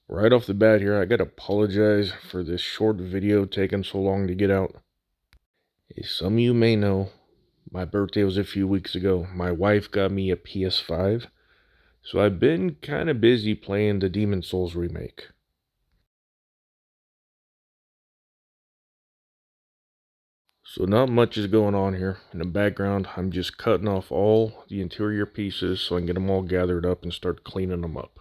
Right off the bat here, I gotta apologize for this short video taking so long to get out. As some of you may know, my birthday was a few weeks ago. My wife got me a PS5, so I've been kind of busy playing the Demon Souls remake. So not much is going on here. In the background, I'm just cutting off all the interior pieces so I can get them all gathered up and start cleaning them up.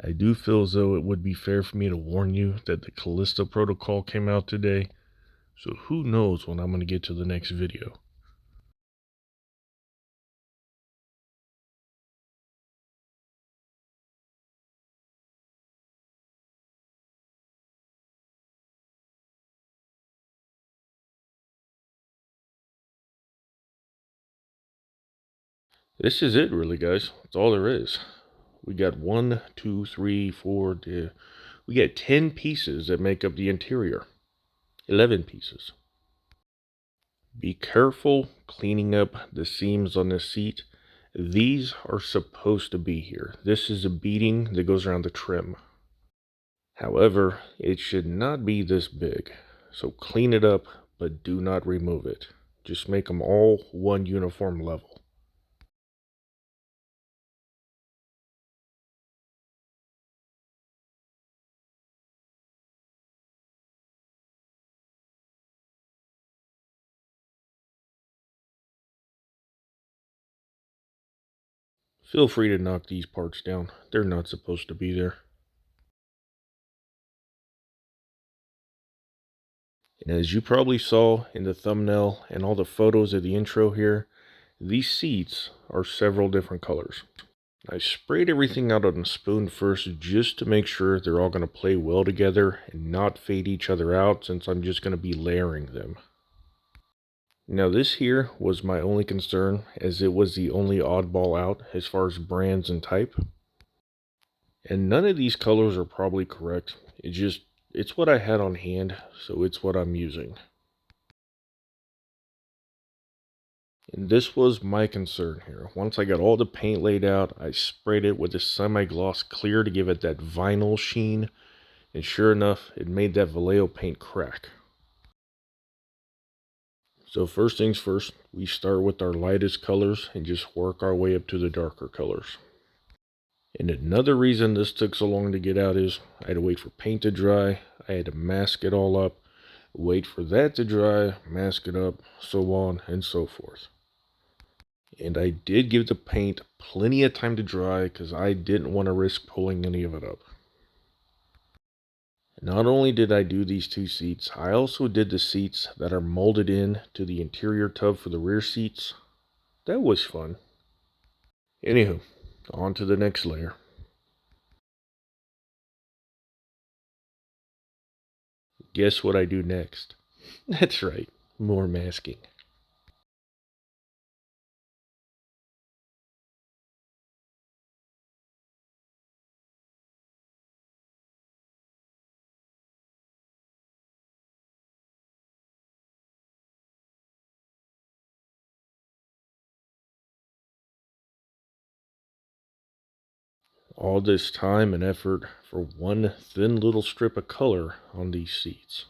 I do feel as though it would be fair for me to warn you that the Callisto Protocol came out today, so who knows when I'm going to get to the next video. This is it really, guys. That's all there is. We got 1, 2, 3, 4, we got 10 pieces that make up the interior. 11 pieces. Be careful cleaning up the seams on this seat. These are supposed to be here. This is a beading that goes around the trim. However, it should not be this big. So clean it up, but do not remove it. Just make them all one uniform level. Feel free to knock these parts down. They're not supposed to be there. And as you probably saw in the thumbnail and all the photos of the intro here, these seats are several different colors. I sprayed everything out on a spoon first just to make sure they're all going to play well together and not fade each other out, since I'm just going to be layering them. Now this here was my only concern, as it was the only oddball out as far as brands and type. And none of these colors are probably correct. It's what I had on hand, so it's what I'm using. And this was my concern here. Once I got all the paint laid out, I sprayed it with a semi-gloss clear to give it that vinyl sheen. And sure enough, it made that Vallejo paint crack. So first things first, we start with our lightest colors and just work our way up to the darker colors. And another reason this took so long to get out is I had to wait for paint to dry, I had to mask it all up, wait for that to dry, mask it up, so on and so forth. And I did give the paint plenty of time to dry because I didn't want to risk pulling any of it up. Not only did I do these two seats, I also did the seats that are molded in to the interior tub for the rear seats. That was fun. Anywho, on to the next layer. Guess what I do next? That's right, more masking. All this time and effort for one thin little strip of color on these seats.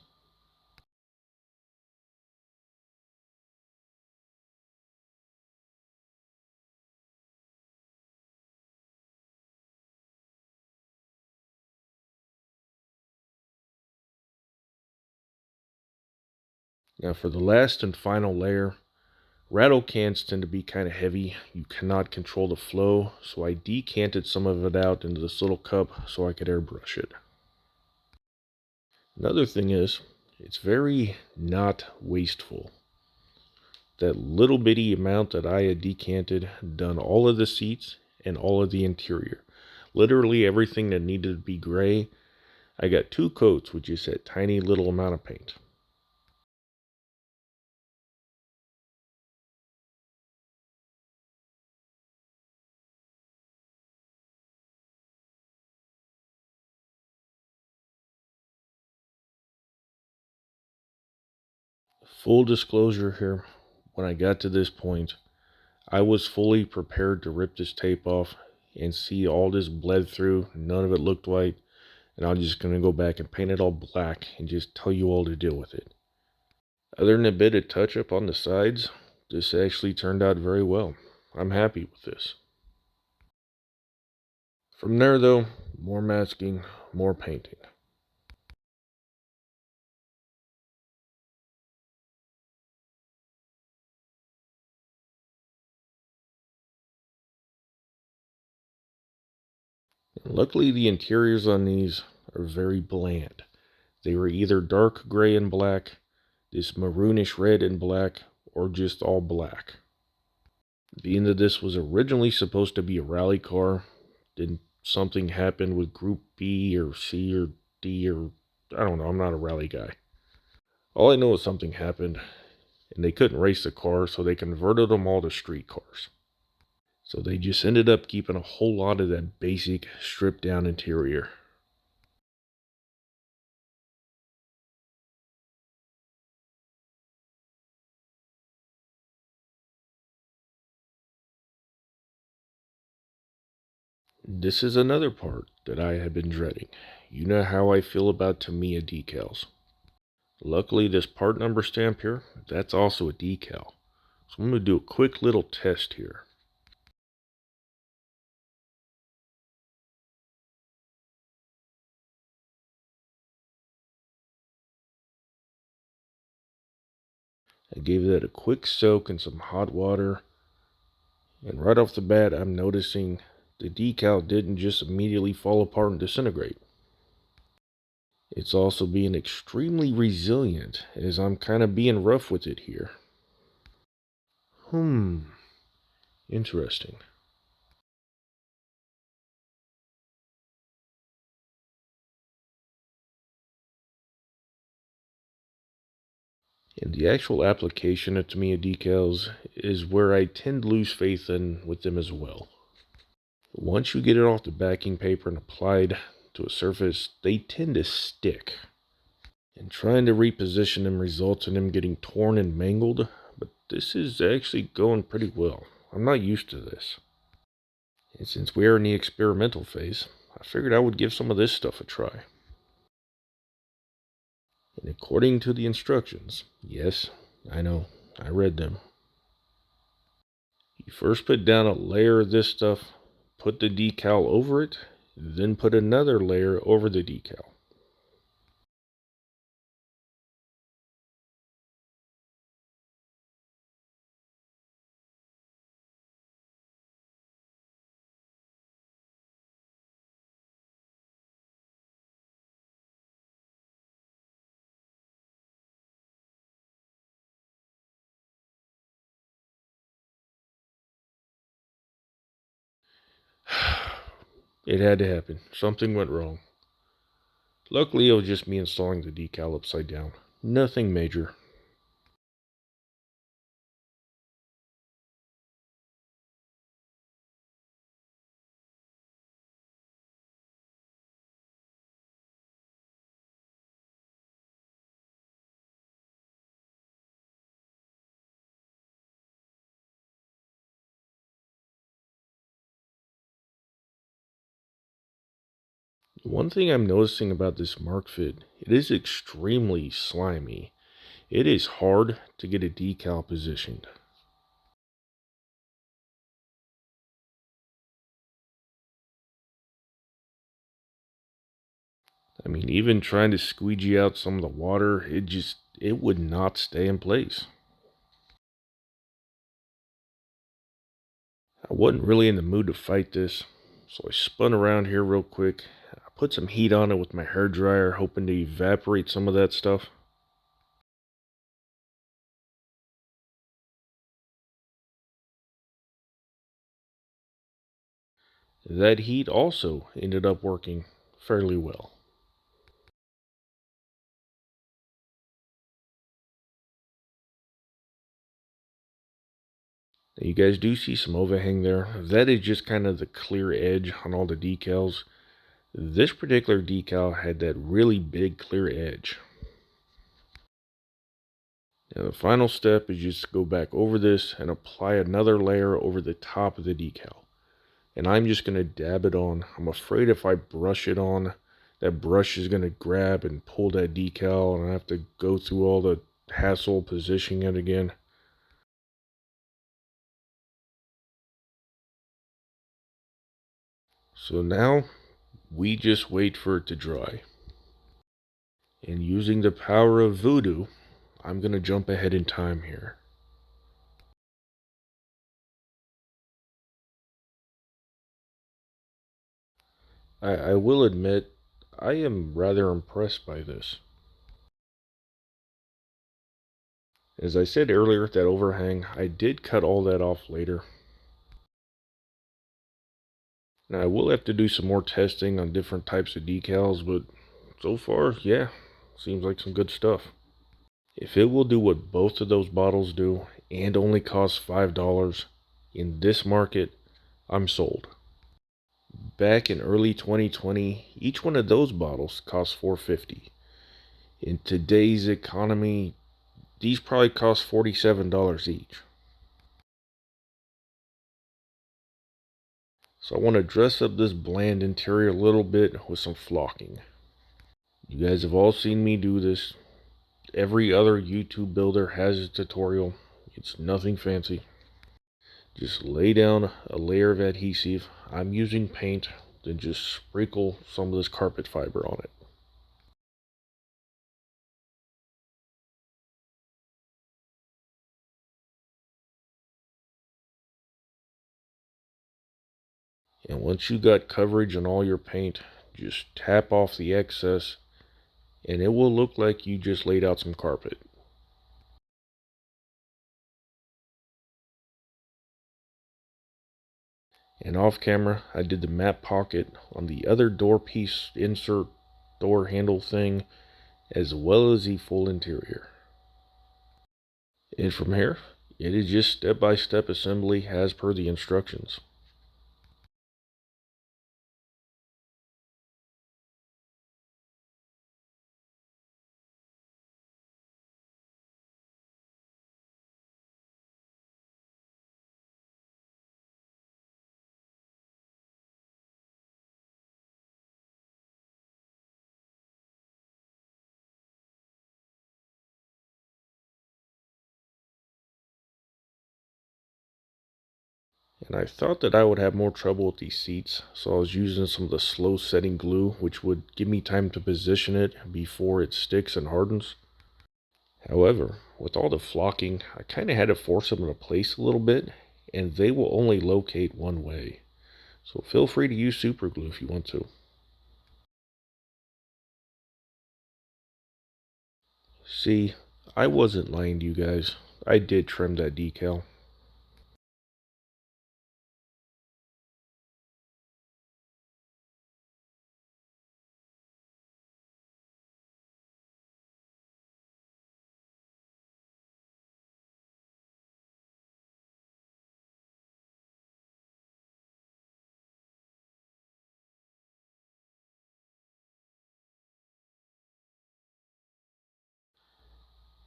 Now for the last and final layer, rattle cans tend to be kind of heavy. You cannot control the flow, so I decanted some of it out into this little cup so I could airbrush it. Another thing is, it's very not wasteful. That little bitty amount that I had decanted done all of the seats and all of the interior. Literally everything that needed to be gray. I got 2 coats with just that tiny little amount of paint. Full disclosure here, when I got to this point, I was fully prepared to rip this tape off and see all this bled through. None of it looked white. And I'm just going to go back and paint it all black and just tell you all to deal with it. Other than a bit of touch up on the sides, this actually turned out very well. I'm happy with this. From there though, more masking, more painting. And luckily the interiors on these are very bland. They were either dark gray and black, this maroonish red and black, or just all black. Being that this was originally supposed to be a rally car, then something happened with Group B or C or D or I don't know, I'm not a rally guy. All I know is something happened and they couldn't race the car, so they converted them all to street cars. So they just ended up keeping a whole lot of that basic stripped down interior. This is another part that I have been dreading. You know how I feel about Tamiya decals. Luckily this part number stamp here, that's also a decal. So I'm going to do a quick little test here. I gave that a quick soak in some hot water. And right off the bat, I'm noticing the decal didn't just immediately fall apart and disintegrate. It's also being extremely resilient, as I'm kind of being rough with it here. Interesting. And the actual application of Tamiya decals is where I tend to lose faith in with them as well. Once you get it off the backing paper and applied to a surface, they tend to stick. And trying to reposition them results in them getting torn and mangled, but this is actually going pretty well. I'm not used to this. And since we are in the experimental phase, I figured I would give some of this stuff a try. And according to the instructions, yes, I know, I read them. You first put down a layer of this stuff, put the decal over it, then put another layer over the decal. It had to happen. Something went wrong. Luckily, it was just me installing the decal upside down. Nothing major. One thing I'm noticing about this Mark Fit, it is extremely slimy. It is hard to get a decal positioned. I mean, even trying to squeegee out some of the water, it would not stay in place. I wasn't really in the mood to fight this, so I spun around here real quick. I put some heat on it with my hair dryer, hoping to evaporate some of that stuff. That heat also ended up working fairly well. Now you guys do see some overhang there. That is just kind of the clear edge on all the decals. This particular decal had that really big clear edge. Now the final step is just to go back over this and apply another layer over the top of the decal. And I'm just going to dab it on. I'm afraid if I brush it on, that brush is going to grab and pull that decal, and I have to go through all the hassle positioning it again. So now we just wait for it to dry. And using the power of voodoo, I'm going to jump ahead in time here. I will admit, I am rather impressed by this. As I said earlier, that overhang, I did cut all that off later. Now I will have to do some more testing on different types of decals, but so far, yeah, seems like some good stuff. If it will do what both of those bottles do and only costs $5 in this market, I'm sold. Back in early 2020, each one of those bottles cost $4.50. In today's economy, these probably cost $47 each. So I want to dress up this bland interior a little bit with some flocking. You guys have all seen me do this. Every other YouTube builder has a tutorial. It's nothing fancy. Just lay down a layer of adhesive. I'm using paint, then just sprinkle some of this carpet fiber on it. And once you got coverage on all your paint, just tap off the excess and it will look like you just laid out some carpet. And off camera, I did the map pocket on the other door piece insert door handle thing, as well as the full interior. And from here, it is just step-by-step assembly as per the instructions. And I thought that I would have more trouble with these seats, so I was using some of the slow setting glue, which would give me time to position it before it sticks and hardens. However, with all the flocking, I kind of had to force them into place a little bit, and they will only locate one way. So feel free to use super glue if you want to. See, I wasn't lying to you guys. I did trim that decal.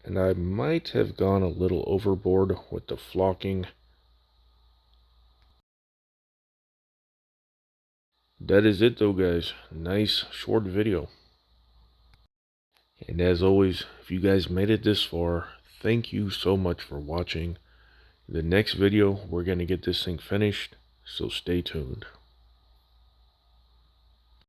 And I might have gone a little overboard with the flocking. That is it though, guys. Nice short video. And as always, if you guys made it this far, thank you so much for watching. The next video, we're going to get this thing finished, so stay tuned.